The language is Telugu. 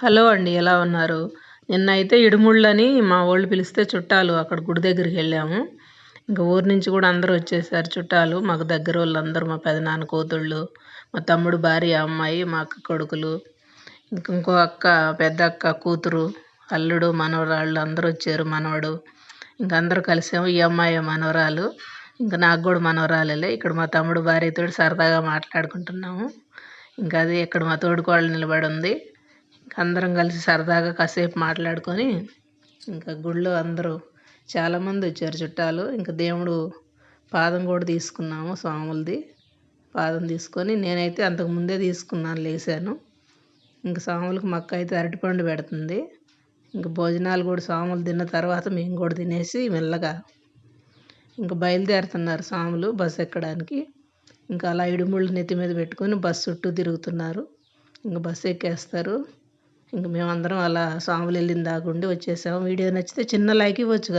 హలో అండి. ఎలా ఉన్నారు? నిన్నయితే ఇడుముళ్ళని మా వోళ్ళు పిలిస్తే చుట్టాలు అక్కడ గుడి దగ్గరికెళ్ళాము. ఇంక ఊరు నుంచి గూడా అందరూ వచ్చేసారు చుట్టాలు. మాకు దగ్గరోళ్ళందరూ మా పెదనాన్న కూతుళ్ళు, మా తమ్ముడు భార్య, అమ్మాయి, మా అక్క కొడుకులు, ఇంకో అక్క, పెద్దక్క కూతురు, అల్లుడు, మనవరాళ్ళు అందరొచ్చారు. మనవడు. ఇంక అందరూ కలిసాము. ఈ అమ్మాయే మనవరాలు. ఇంక నాకు గూడా మనవరాలేలే. ఇక్కడ మా తమ్ముడు భార్యతోటి సరదాగా మాట్లాడుకుంటున్నాము. అదే ఇక్కడ మా తోడికోడలు నిలబడుంది. అందరం కలిసి సరదాగా కాసేపు మాట్లాడుకొని ఇంకా గుడిలో అందరూ చాలామంది వచ్చారు చుట్టాలు. ఇంకా దేవుడు పాదం కూడా తీసుకున్నాము స్వాములది. పాదం తీసుకొని నేనైతే అంతకుముందే తీసుకున్నాను, లేసాను. ఇంక స్వాములకు మా అక్క అయితే అరటిపండు పెడుతుంది. ఇంక భోజనాలు కూడా స్వాములు తిన్న తర్వాత మేము కూడా తినేసి మెల్లగా ఇంక బయలుదేరుతున్నారు స్వాములు బస్సు ఎక్కడానికి. ఇంకా అలా ఇడుముళ్ళు నెత్తి మీద పెట్టుకొని బస్సు చుట్టూ తిరుగుతున్నారు. ఇంక బస్సు ఎక్కేస్తారు. ఇంక మేమందరం అలా స్వాములు వెళ్ళిన దాకా ఉండి వచ్చేసాము. వీడియో నచ్చితే చిన్న లైక్ ఇవ్వచ్చు కదా.